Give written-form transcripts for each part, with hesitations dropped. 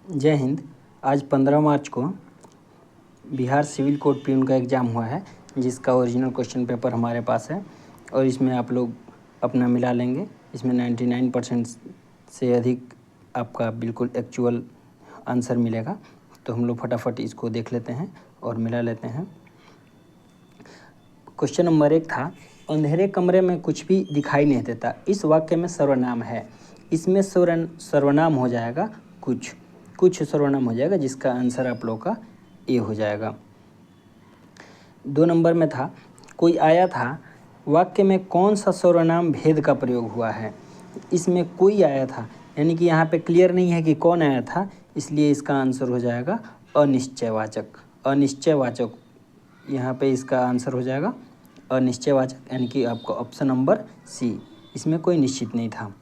जय हिंद। आज 15 मार्च को बिहार सिविल कोड प्यून का एग्ज़ाम हुआ है, जिसका ओरिजिनल क्वेश्चन पेपर हमारे पास है और इसमें आप लोग अपना मिला लेंगे। इसमें 99% से अधिक आपका बिल्कुल एक्चुअल आंसर मिलेगा। तो हम लोग फटाफट इसको देख लेते हैं और मिला लेते हैं। क्वेश्चन नंबर 1 था, अंधेरे कमरे में कुछ भी दिखाई नहीं देता, इस वाक्य में सर्वनाम है। इसमें सर्वनाम हो जाएगा कुछ सर्वनाम हो जाएगा, जिसका आंसर आप लोग का ए हो जाएगा। 2 नंबर में था, कोई आया था, वाक्य में कौन सा सर्वनाम भेद का प्रयोग हुआ है। इसमें कोई आया था, यानी कि यहाँ पे क्लियर नहीं है कि कौन आया था, इसलिए इसका आंसर हो जाएगा अनिश्चयवाचक। यहाँ पे इसका आंसर हो जाएगा अनिश्चयवाचक, यानी कि आपका ऑप्शन नंबर सी, इसमें कोई निश्चित नहीं था।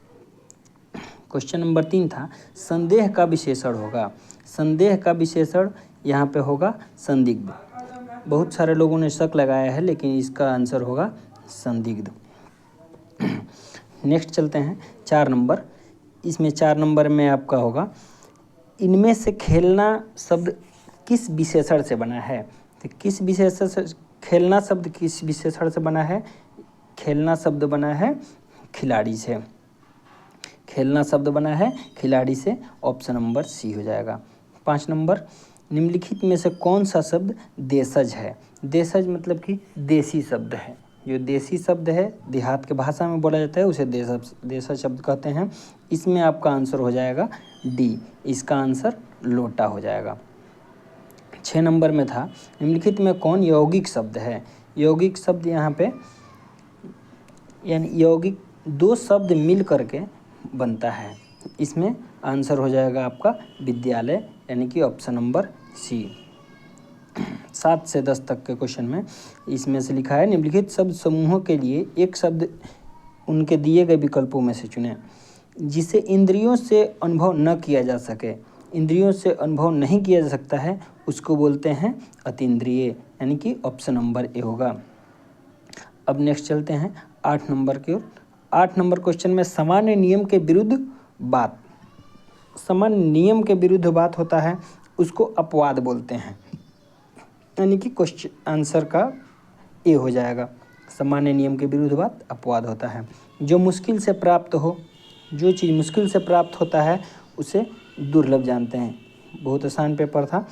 क्वेश्चन नंबर 3 था, संदेह का विशेषण होगा। संदेह का विशेषण यहाँ पे होगा संदिग्ध। बहुत सारे लोगों ने शक लगाया है, लेकिन इसका आंसर होगा संदिग्ध। नेक्स्ट चलते हैं 4 नंबर। इसमें 4 नंबर में आपका होगा, इनमें से खेलना शब्द किस विशेषण से बना है। तो किस विशेषण से खेलना शब्द किस विशेषण से बना है। खेलना शब्द बना है खिलाड़ी से। खेलना शब्द बना है खिलाड़ी से, ऑप्शन नंबर सी हो जाएगा। 5 नंबर, निम्नलिखित में से कौन सा शब्द देशज है। देशज मतलब कि देसी शब्द है। जो देसी शब्द है, देहात के भाषा में बोला जाता है, उसे देशज शब्द कहते हैं। इसमें आपका आंसर हो जाएगा डी, इसका आंसर लोटा हो जाएगा। 6 नंबर में था, निम्नलिखित में कौन यौगिक शब्द है। यौगिक शब्द यहाँ पे यानी यौगिक 2 शब्द मिल करके बनता है। इसमें आंसर हो जाएगा आपका विद्यालय, यानी कि ऑप्शन नंबर सी। 7 से 10 तक के क्वेश्चन में इसमें से लिखा है, निम्नलिखित शब्द समूहों के लिए एक शब्द उनके दिए गए विकल्पों में से चुनें। जिसे इंद्रियों से अनुभव न किया जा सके, इंद्रियों से अनुभव नहीं किया जा सकता है, उसको बोलते हैं अतीन्द्रिय, यानी कि ऑप्शन नंबर ए होगा। अब नेक्स्ट चलते हैं 8 नंबर की ओर। 8 नंबर क्वेश्चन में सामान्य नियम के विरुद्ध बात। सामान्य नियम के विरुद्ध बात होता है, उसको अपवाद बोलते हैं, यानी कि क्वेश्चन आंसर का ए हो जाएगा। सामान्य नियम के विरुद्ध बात अपवाद होता है। जो मुश्किल से प्राप्त हो, जो चीज़ मुश्किल से प्राप्त होता है उसे दुर्लभ जानते हैं। बहुत आसान पेपर था।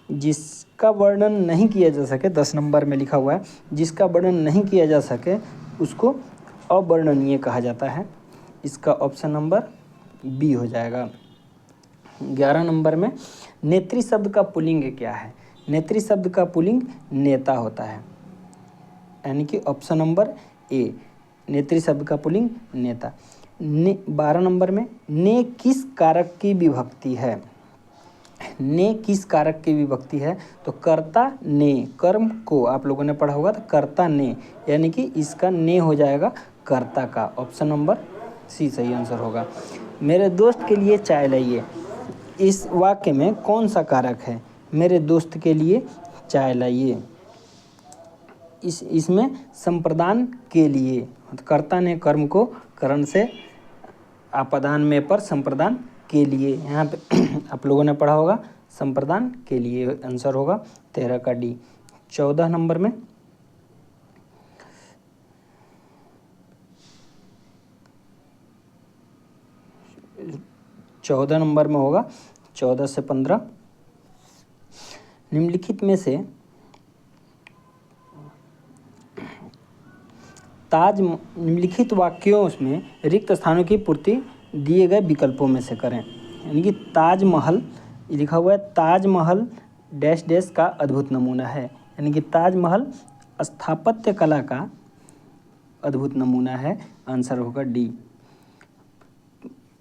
जिसका वर्णन नहीं किया जा सके, 10 नंबर में लिखा हुआ है, जिसका वर्णन नहीं किया जा सके उसको अवर्णनीय कहा जाता है। इसका ऑप्शन नंबर बी हो जाएगा। 11 नंबर में, नेत्री शब्द का पुल्लिंग क्या है। नेत्री शब्द का पुल्लिंग नेता होता है, यानी कि ऑप्शन नंबर ए, नेत्री शब्द का पुल्लिंग नेता। 12 नंबर में, ने किस कारक की विभक्ति है। ने किस कारक की विभक्ति है, तो कर्ता ने, कर्म को आप लोगों ने पढ़ा होगा, तो कर्ता ने, यानी कि इसका ने हो जाएगा कर्ता का, ऑप्शन नंबर सी सही आंसर होगा। मेरे दोस्त के लिए चाय लाइए, इस वाक्य में कौन सा कारक है। मेरे दोस्त के लिए चाय लाइए, इसमें संप्रदान के लिए, कर्ता ने कर्म को करण से आपादान में पर संप्रदान के लिए, यहाँ पे आप लोगों ने पढ़ा होगा, संप्रदान के लिए आंसर होगा 13 का डी। 14 नंबर में, होगा 14 से 15, निम्नलिखित वाक्यों में रिक्त स्थानों की पूर्ति दिए गए विकल्पों में से करें। यानी कि ताजमहल लिखा हुआ है, ताजमहल डैश डैश का अद्भुत नमूना है, यानी कि ताजमहल स्थापत्य कला का अद्भुत नमूना है, आंसर होगा डी।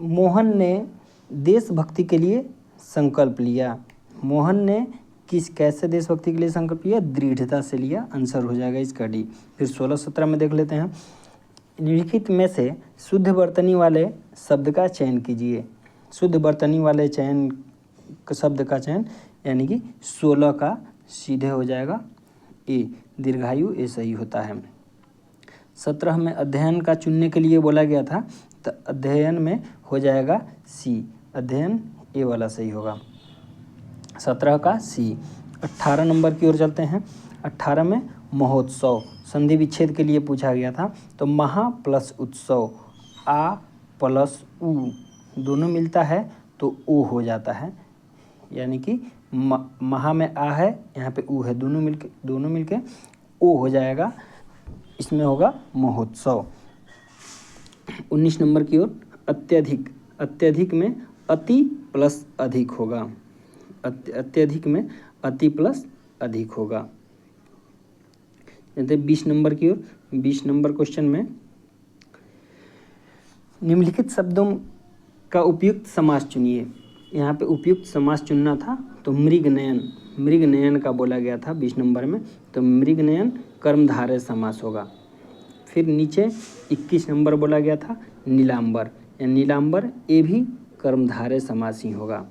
मोहन ने देशभक्ति के लिए संकल्प लिया। मोहन ने कैसे देशभक्ति के लिए संकल्प लिया, दृढ़ता से लिया, आंसर हो जाएगा इसका डी। फिर 16-17 में देख लेते हैं, निम्नलिखित में से शुद्ध वर्तनी वाले शब्द का चयन कीजिए। शुद्ध वर्तनी वाले शब्द का चयन, यानी कि 16 का सीधे हो जाएगा ए, दीर्घायु, ए सही होता है। 17 में अध्ययन का चुनने के लिए बोला गया था, तो अध्ययन में हो जाएगा सी, अध्ययन ए वाला सही होगा। 17 का सी। 18 नंबर की ओर चलते हैं। 18 में महोत्सव, संधि विच्छेद के लिए पूछा गया था। तो महा प्लस उत्सव, आ प्लस उ दोनों मिलता है तो ओ हो जाता है, यानी कि महा में आ है, यहाँ पे उ है, दोनों मिलके ओ हो जाएगा, इसमें होगा महोत्सव। 19 नंबर की ओर अत्यधिक, अत्यधिक में अति प्लस अधिक होगा, अत्यधिक में अति प्लस अधिक होगा। जैसे 20 नंबर की ओर, 20 नंबर क्वेश्चन में निम्नलिखित शब्दों का उपयुक्त समास चुनिए। यहाँ पे उपयुक्त समास चुनना था, तो मृगनयन, मृगनयन का बोला गया था 20 नंबर में, तो मृगनयन कर्मधारय समास होगा। फिर नीचे 21 नंबर बोला गया था नीलांबर, या नीलांबर, ये भी कर्मधारय समास ही होगा।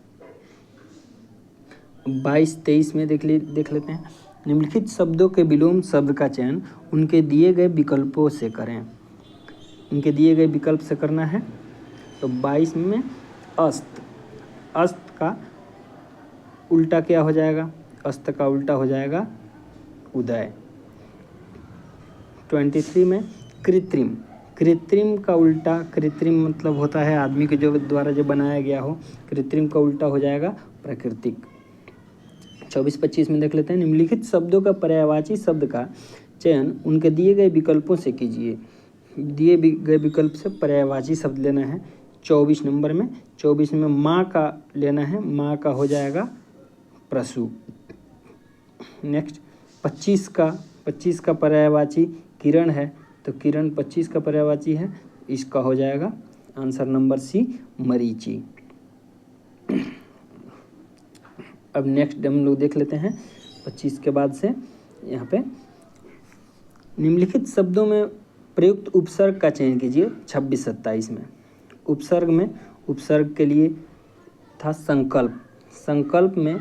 22-23 में देख लेते हैं। निम्नलिखित शब्दों के विलोम शब्द का चयन उनके दिए गए विकल्पों से करें। उनके दिए गए विकल्प से करना है। तो 22 में अस्त, अस्त का उल्टा क्या हो जाएगा? अस्त का उल्टा हो जाएगा उदय। 23 में कृत्रिम, कृत्रिम का उल्टा, कृत्रिम मतलब होता है आदमी के जो द्वारा जो बनाया गया हो, कृत्रिम का उल्टा हो जाएगा प्राकृतिक। 24-25 में देख लेते हैं। निम्नलिखित शब्दों का पर्यायवाची शब्द का चयन उनके दिए गए विकल्पों से कीजिए। दिए गए विकल्प से पर्यायवाची शब्द लेना है। 24 नंबर में, 24 में माँ का लेना है, माँ का हो जाएगा प्रसु। नेक्स्ट 25 का पर्यायवाची किरण है, तो किरण 25 का पर्यायवाची है, इसका हो जाएगा आंसर नंबर सी मरीचि। अब नेक्स्ट हम लोग देख लेते हैं 25 के बाद से। यहाँ पे निम्नलिखित शब्दों में प्रयुक्त उपसर्ग का चयन कीजिए। 26-27 में उपसर्ग के लिए था संकल्प। संकल्प में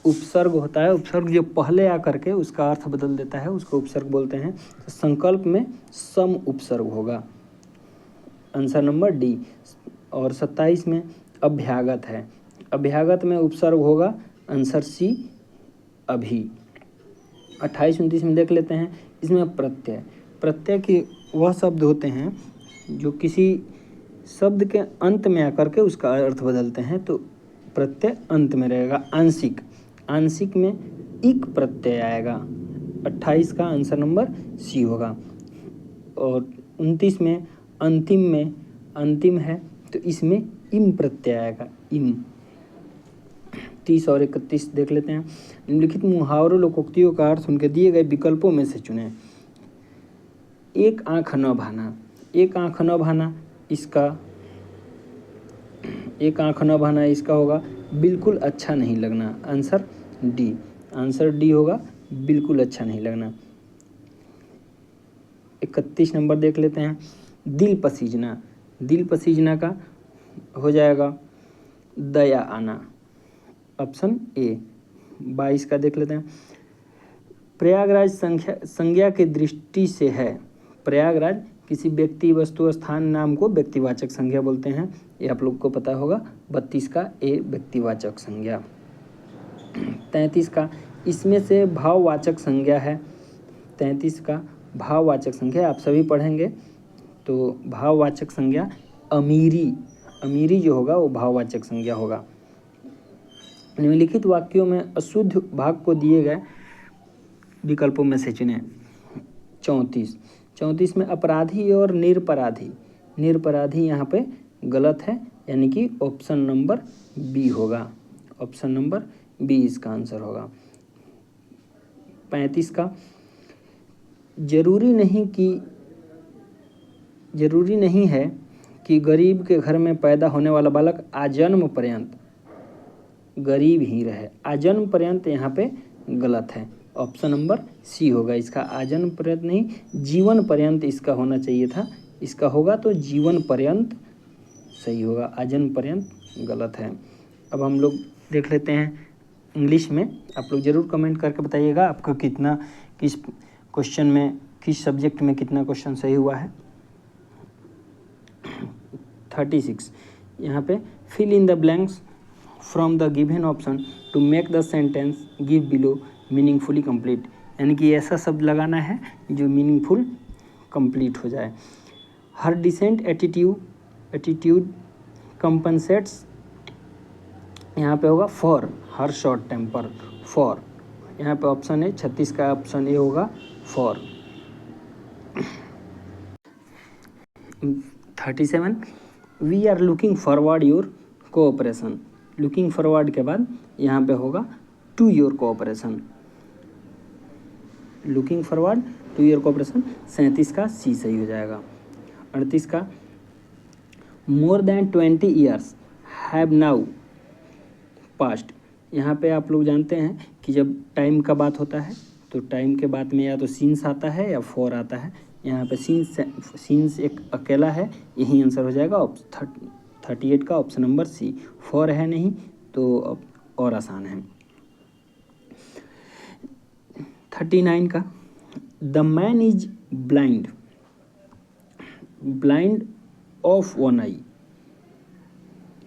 उपसर्ग होता है, उपसर्ग जो पहले आकर के उसका अर्थ बदल देता है उसको उपसर्ग बोलते हैं। तो संकल्प में सम उपसर्ग होगा, आंसर नंबर डी। और 27 में अभ्यागत है, अभ्यागत में उपसर्ग होगा, आंसर सी अभी। 28-29 में देख लेते हैं। इसमें प्रत्यय, प्रत्यय के वह शब्द होते हैं जो किसी शब्द के अंत में आकर के उसका अर्थ बदलते हैं, तो प्रत्यय अंत में रहेगा। आंशिक, आंशिक में इक प्रत्यय आएगा, 28 का आंसर नंबर सी होगा। और 29 में अंतिम है, तो इसमें इम प्रत्यय आएगा, इम। 30 और 31 देख लेते हैं। निम्नलिखित मुहावरों लोकोक्तियों का अर्थ उनके दिए गए विकल्पों में से चुनें। एक आँख न भाना, एक आँख न भाना, इसका एक आँख न भाना इसका होगा बिल्कुल अच्छा नहीं लगना, आंसर डी। आंसर डी होगा बिल्कुल अच्छा नहीं लगना। 31 नंबर देख लेते हैं। दिल पसीजना, दिल पसीजना का हो जाएगा दया आना, ऑप्शन ए। 22 का देख लेते हैं। प्रयागराज संज्ञा की दृष्टि से है। प्रयागराज किसी व्यक्ति वस्तु स्थान नाम को व्यक्तिवाचक संज्ञा बोलते हैं, ये आप लोग को पता होगा। 32 का ए व्यक्तिवाचक संज्ञा। 33 का इसमें से भाववाचक संज्ञा है। 33 का भाववाचक संज्ञा आप सभी पढ़ेंगे, तो भाववाचक संज्ञा अमीरी, अमीरी जो होगा वो भाववाचक संज्ञा होगा। निम्नलिखित वाक्यों में अशुद्ध भाग को दिए गए विकल्पों में से चुनें। 34 में अपराधी और निरपराधी, निरपराधी यहाँ पे गलत है, यानी कि ऑप्शन नंबर बी होगा, ऑप्शन नंबर बी इसका आंसर होगा। 35 का जरूरी नहीं है कि गरीब के घर में पैदा होने वाला बालक आजन्म पर्यंत गरीब ही रहे, आजन्म पर्यंत यहाँ पे गलत है, ऑप्शन नंबर सी होगा इसका। आजन्म पर्यंत नहीं, जीवन पर्यंत इसका होना चाहिए था, इसका होगा तो जीवन पर्यंत सही होगा, आजन्म पर्यंत गलत है। अब हम लोग देख लेते हैं इंग्लिश में। आप लोग ज़रूर कमेंट करके बताइएगा आपको कितना, किस क्वेश्चन में, किस सब्जेक्ट में कितना क्वेश्चन सही हुआ है। 36 यहाँ पे fill in the blanks from the given option to make the sentence give below meaningfully complete, यानी कि ऐसा शब्द लगाना है जो मीनिंगफुल कंप्लीट हो जाए। हर डिसेंट एटीट्यूड कंपनसेट्स, यहाँ पे होगा for her short temper, for यहाँ पे ऑप्शन है 36 का ऑप्शन ए होगा for. 37 we are looking forward your cooperation, looking forward के बाद यहाँ पे होगा to your cooperation, looking forward to your cooperation. 37 का सी सही हो जाएगा। 38 का more than 20 years have now passed, यहाँ पे आप लोग जानते हैं कि जब टाइम का बात होता है तो टाइम के बाद में या तो सीन्स आता है या फॉर आता है। यहाँ पे सीन्स एक अकेला है, यही आंसर हो जाएगा 38 का ऑप्शन नंबर सी। फॉर है नहीं तो और आसान है। 39 का the man is blind, blind of one eye,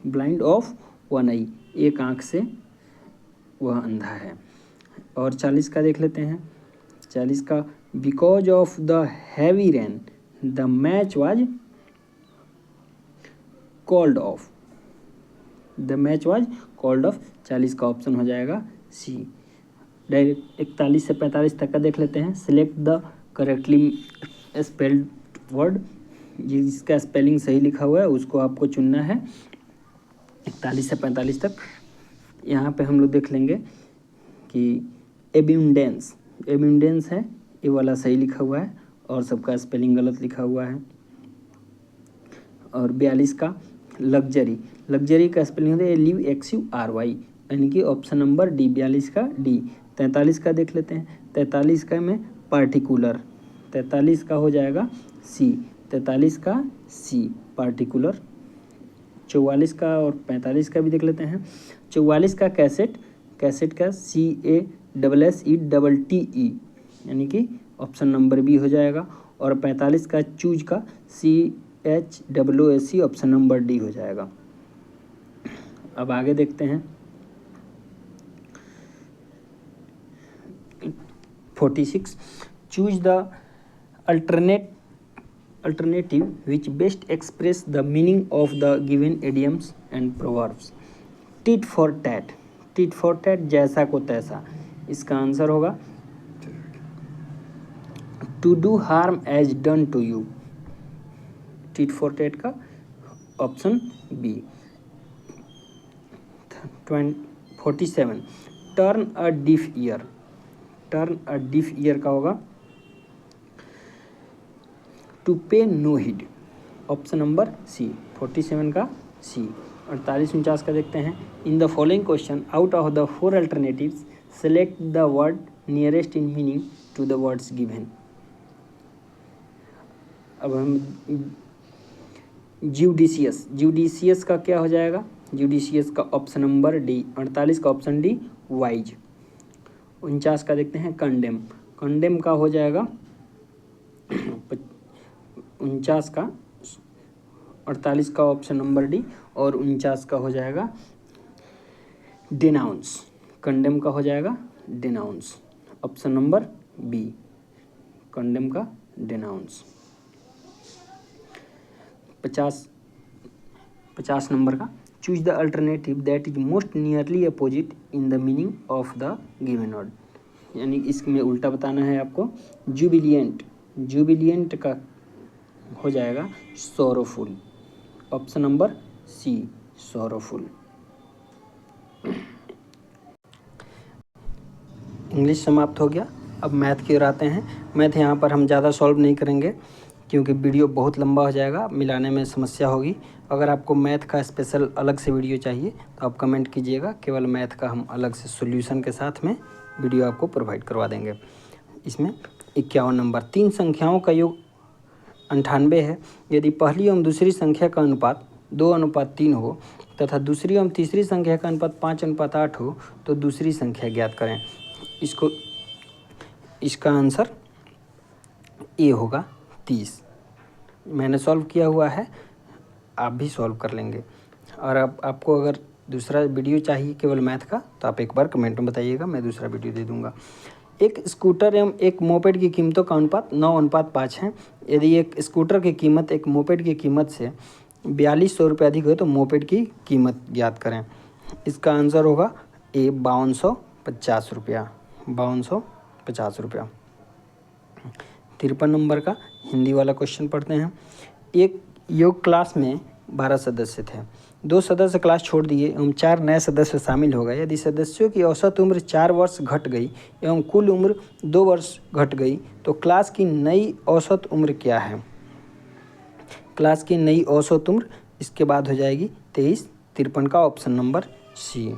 blind of one eye, एक आंख से वह अंधा है। और 40 का देख लेते हैं। 40 का because of the heavy rain the match was called off, the match was called off. 40 का ऑप्शन हो जाएगा सी। डायरेक्ट 41 से 45 तक का देख लेते हैं। Select the correctly spelled word, जिसका स्पेलिंग सही लिखा हुआ है उसको आपको चुनना है। 41 से 45 तक यहाँ पे हम लोग देख लेंगे कि एब्यूंडेंस, एब्यूंडेंस है ये वाला सही लिखा हुआ है और सबका स्पेलिंग गलत लिखा हुआ है। और 42 का लग्जरी, लग्जरी का स्पेलिंग होता है LUXURY, यानी कि ऑप्शन नंबर डी, 42 का डी। 43 का देख लेते हैं। 43 का में पार्टिकुलर, 43 का हो जाएगा सी, 43 का सी पार्टिकुलर। 44 का और 45 का भी देख लेते हैं। 44 का कैसेट, कैसेट का CASSETTE, यानी कि ऑप्शन नंबर बी हो जाएगा। और 45 का चूज का CHOOSE, ऑप्शन नंबर डी हो जाएगा। अब आगे देखते हैं। 46 choose the alternative which best express the meaning of the given idioms and proverbs। tit for tat, tit for tat जैसा को तैसा, इसका आंसर होगा to do harm as done to you, tit for tat का option B. 47 turn a deaf ear, turn a deaf ear का होगा to pay no heed, option number C, 47 का C. 48-49 का देखते हैं। In the following question out of the 4 alternatives select the word nearest in meaning to the words given. अब हम ज्यूडिशियस, ज्यूडिशियस का क्या हो जाएगा? ज्यूडिशियस का ऑप्शन नंबर डी। 48 का ऑप्शन डी वाइज। 49 का देखते हैं कंडेम, कंडेम का हो जाएगा 49 का, 48 का ऑप्शन नंबर डी और 49 का हो जाएगा डिनाउंस, कंडेम का हो जाएगा denounce, option number B, condemn का डिनाउंस। 50 नंबर का choose the alternative that is most nearly opposite in the meaning of the given word, यानी इसमें उल्टा बताना है आपको। जुबिलियंट, जुबिलियंट का हो जाएगा sorrowful, option number C sorrowful. English समाप्त हो गया। अब मैथ की ओर आते हैं। मैथ यहाँ पर हम ज़्यादा सॉल्व नहीं करेंगे क्योंकि वीडियो बहुत लंबा हो जाएगा, मिलाने में समस्या होगी। अगर आपको मैथ का स्पेशल अलग से वीडियो चाहिए तो आप कमेंट कीजिएगा, केवल मैथ का हम अलग से सॉल्यूशन के साथ में वीडियो आपको प्रोवाइड करवा देंगे। इसमें 51 नंबर, 3 संख्याओं का योग 98 है। यदि पहली एवं दूसरी संख्या का अनुपात 2:3 हो तथा दूसरी एवं तीसरी संख्या का अनुपात 5:8 हो तो दूसरी संख्या ज्ञात करें। इसका आंसर ए होगा 30। मैंने सॉल्व किया हुआ है, आप भी सॉल्व कर लेंगे। और अब आपको अगर दूसरा वीडियो चाहिए केवल मैथ का तो आप एक बार कमेंट में बताइएगा, मैं दूसरा वीडियो दे दूँगा। एक स्कूटर एवं एक मोपेड की कीमतों का अनुपात 9:5 है। यदि एक स्कूटर की कीमत एक मोपेड की कीमत से 4200 रुपये अधिक हो तो मोपेड की कीमत ज्ञात करें। इसका आंसर होगा ए 5250 रुपया, 5250 रुपया। 53 नंबर का हिंदी वाला क्वेश्चन पढ़ते हैं। एक योग क्लास में 12 सदस्य थे। 2 सदस्य क्लास छोड़ दिए एवं 4 नए सदस्य शामिल हो गए। यदि सदस्यों की औसत उम्र 4 वर्ष घट गई एवं कुल उम्र 2 वर्ष घट गई तो क्लास की नई औसत उम्र क्या है? क्लास की नई औसत उम्र इसके बाद हो जाएगी 23। 53 का ऑप्शन नंबर सी।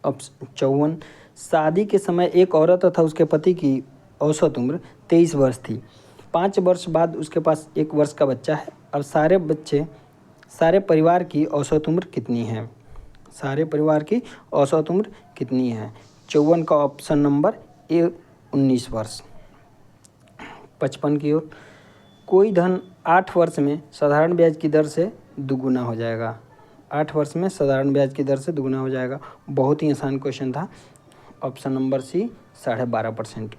54 शादी के समय एक औरत तथा उसके पति की औसत उम्र 23 वर्ष थी। 5 वर्ष बाद उसके पास 1 वर्ष का बच्चा है। अब सारे परिवार की औसत उम्र कितनी है? सारे परिवार की औसत उम्र कितनी है? 54 का ऑप्शन नंबर ए 19 वर्ष। 55 की ओर, कोई धन 8 वर्ष में साधारण ब्याज की दर से दुगुना हो जाएगा। 8 वर्ष में साधारण ब्याज की दर से दुगुना हो जाएगा। बहुत ही आसान क्वेश्चन था। ऑप्शन नंबर सी 12.5%।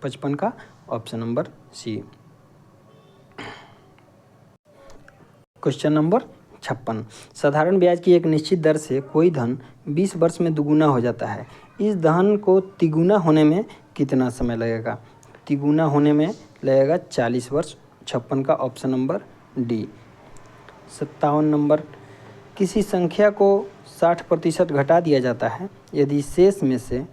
55 का option number C. Question number 56, साधारण ब्याज की एक निश्चित दर से कोई धन 20 वर्ष में दुगुना हो जाता है। इस धन को तिगुना होने में कितना समय लगेगा? तिगुना होने में लगेगा 40 वर्ष। 56 का ऑप्शन नंबर डी। 57 नंबर, किसी संख्या को 60% घटा दिया जाता है। यदि शेष में से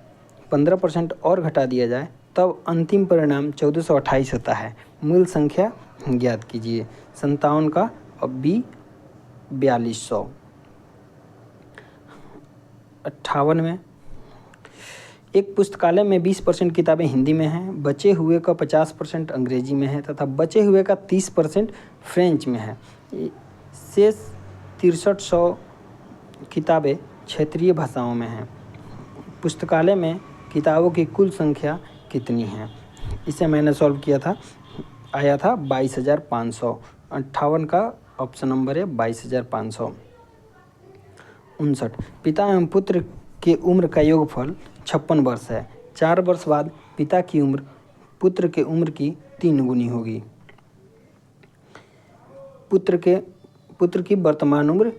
15% और घटा दिया जाए तब अंतिम परिणाम 1428 होता है। मूल संख्या ज्ञात कीजिए। 57 का और बी 4200। 58 में, एक पुस्तकालय में 20% किताबें हिंदी में हैं, बचे हुए का 50% अंग्रेजी में है तथा बचे हुए का 30% फ्रेंच में है। शेष 6300 किताबें क्षेत्रीय भाषाओं में हैं। पुस्तकालय में किताबों की कुल संख्या कितनी है? इसे मैंने सॉल्व किया था, आया था 22,500। 58 का ऑप्शन नंबर है 22,500। 59, पिता एवं पुत्र की उम्र का योगफल 56 वर्ष है। 4 वर्ष बाद पिता की उम्र पुत्र के उम्र की 3 गुनी होगी। पुत्र की वर्तमान उम्र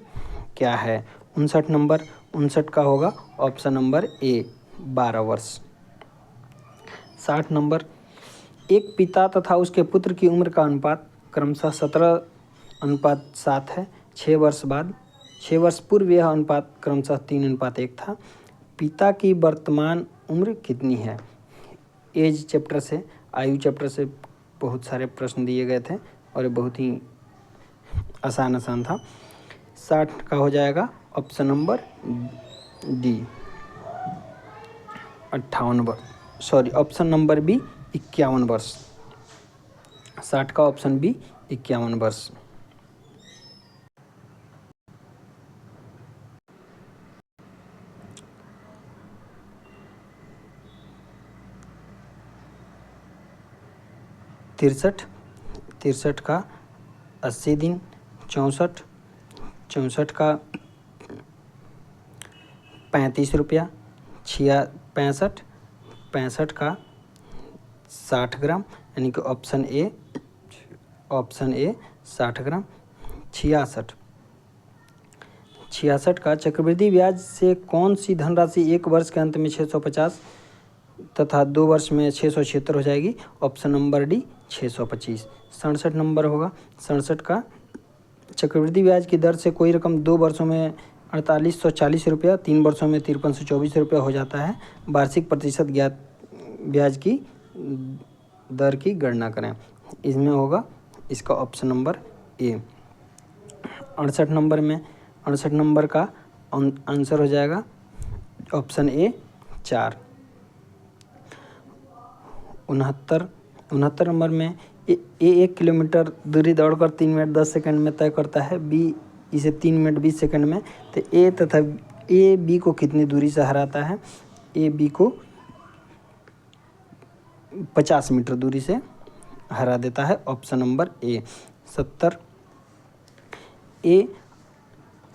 क्या है? 59 नंबर, 59 का होगा ऑप्शन नंबर ए 12 वर्ष। 60 नंबर, एक पिता तथा उसके पुत्र की उम्र का अनुपात क्रमशः 17:7 है। 6 वर्ष पूर्व यह अनुपात क्रमशः 3:1 था। पिता की वर्तमान उम्र कितनी है? एज चैप्टर से, आयु चैप्टर से बहुत सारे प्रश्न दिए गए थे और ये बहुत ही आसान था। 60 का हो जाएगा ऑप्शन नंबर डी 58 वर्ष, सॉरी ऑप्शन नंबर बी 51 वर्ष। 60 का ऑप्शन बी 51 वर्ष। तिरसठ का 80 दिन। 64 का 35 रुपया। 65 का 60 ग्राम, यानी कि ऑप्शन ए 60 ग्राम। 66 का चक्रवृद्धि ब्याज से कौन सी धनराशि 1 वर्ष के अंत में 650 तथा 2 वर्ष में 676 हो जाएगी? Option number D 625। 67 नंबर होगा। 67 का चक्रवृद्धि ब्याज की दर से कोई रकम 2 वर्षों में 4840 रुपया, 3 वर्षों में 5324 रुपया हो जाता है। वार्षिक प्रतिशत ज्ञात ब्याज की दर की गणना करें। इसमें होगा इसका ऑप्शन नंबर ए। 68 नंबर में, 68 नंबर का आंसर हो जाएगा ऑप्शन ए 4। 69 नंबर में, ए 1 किलोमीटर दूरी दौड़कर 3 मिनट 10 सेकंड में तय करता है, बी इसे 3 मिनट 20 सेकंड में। तो ए तथा ए बी को कितनी दूरी से हराता है? ए बी को 50 मीटर दूरी से हरा देता है। ऑप्शन नंबर ए 70। ए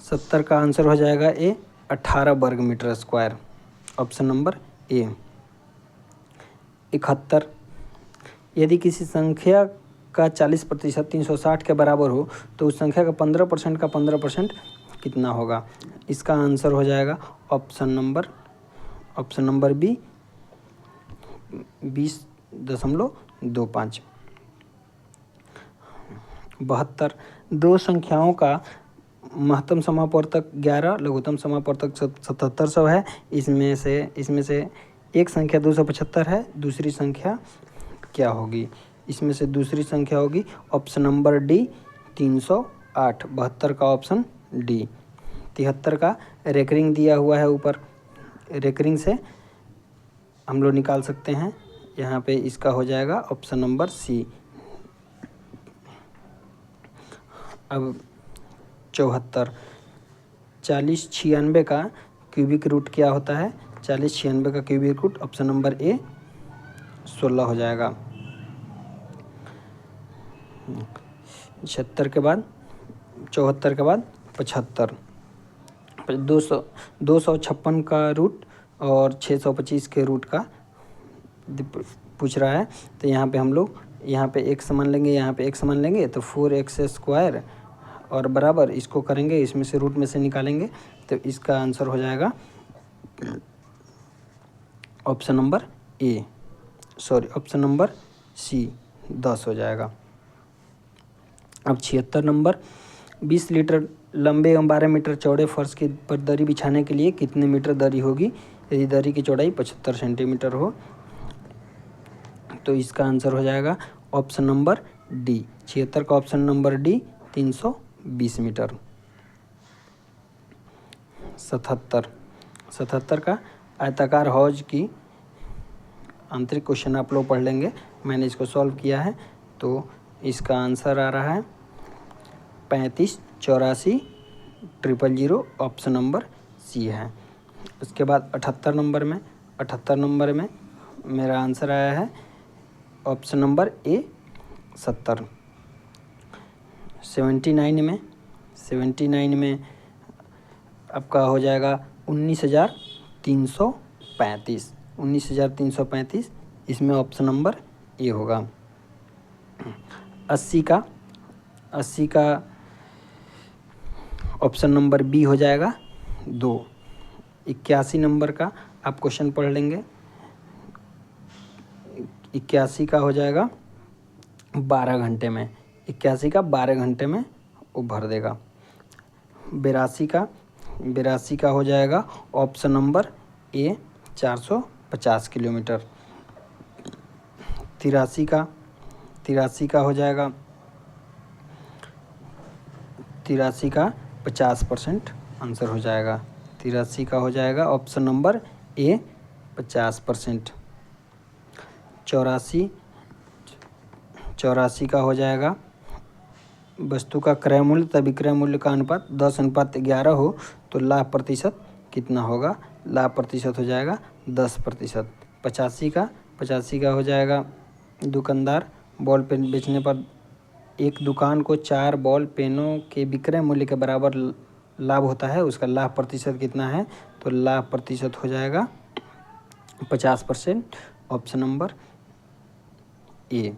70 का आंसर हो जाएगा ए 18 वर्ग metre square, option number A. 71, यदि किसी संख्या का 40% 360 के बराबर हो तो उस संख्या का 15% का 15% कितना होगा? इसका आंसर हो जाएगा ऑप्शन नंबर बी 20.25। 72, दो संख्याओं का महत्तम समापवर्तक 11, लघुत्तम समापवर्तक 7700 है। इसमें से एक संख्या 275 है, दूसरी संख्या क्या होगी? इसमें से दूसरी संख्या होगी ऑप्शन नंबर डी 308। 72 का ऑप्शन डी। 73 का रेकरिंग दिया हुआ है ऊपर, रेकरिंग से हम लोग निकाल सकते हैं। यहाँ पे इसका हो जाएगा ऑप्शन नंबर सी। अब 74, 4096 का क्यूबिक रूट क्या होता है? 4096 का cubic root option number A 16 हो जाएगा। 76 के बाद 74 के बाद 75, 256 का रूट और 625 के रूट का पूछ रहा है। तो यहाँ पे हम लोग यहाँ पे एक समान लेंगे, यहाँ पे एक समान लेंगे, तो 4x² और बराबर इसको करेंगे, इसमें से रूट में से निकालेंगे, तो इसका आंसर हो जाएगा option number A, option number C 10 हो जाएगा। अब 76 नंबर, 20 लीटर लंबे एवं 12 मीटर चौड़े फर्श की पर दरी बिछाने के लिए कितने मीटर दरी होगी यदि दरी की चौड़ाई 75 सेंटीमीटर हो? तो इसका आंसर हो जाएगा ऑप्शन नंबर डी। 76 का ऑप्शन नंबर डी 320 मीटर। 77 का आयताकार हौज की आंतरिक क्वेश्चन आप लोग पढ़ लेंगे, मैंने इसको सॉल्व किया है। तो इसका आंसर आ रहा है 358400, ऑप्शन नंबर सी है। उसके बाद 78 नंबर में मेरा आंसर आया है ऑप्शन नंबर ए 70। 79 में आपका हो जाएगा 19,335। इसमें ऑप्शन नंबर ए होगा। 80 का ऑप्शन नंबर बी हो जाएगा 2। 81 नंबर का आप क्वेश्चन पढ़ लेंगे। 81 का हो जाएगा 12 घंटे में, 81 का 12 घंटे में वो भर देगा। 82 का हो जाएगा ऑप्शन नंबर ए 450 किलोमीटर। 83 का हो जाएगा 83 का 50% आंसर हो जाएगा। 83 का हो जाएगा ऑप्शन नंबर ए 50%। 84 का हो जाएगा वस्तु का क्रय मूल्य तथा विक्रय मूल्य का अनुपात 10:11 हो तो लाभ प्रतिशत कितना होगा? लाभ प्रतिशत हो जाएगा 10%। 85 का हो जाएगा दुकानदार बॉल पेन बेचने पर एक दुकान को 4 बॉल पेनों के विक्रय मूल्य के बराबर लाभ होता है, उसका लाभ प्रतिशत कितना है? तो लाभ प्रतिशत हो जाएगा 50%, ऑप्शन नंबर ए।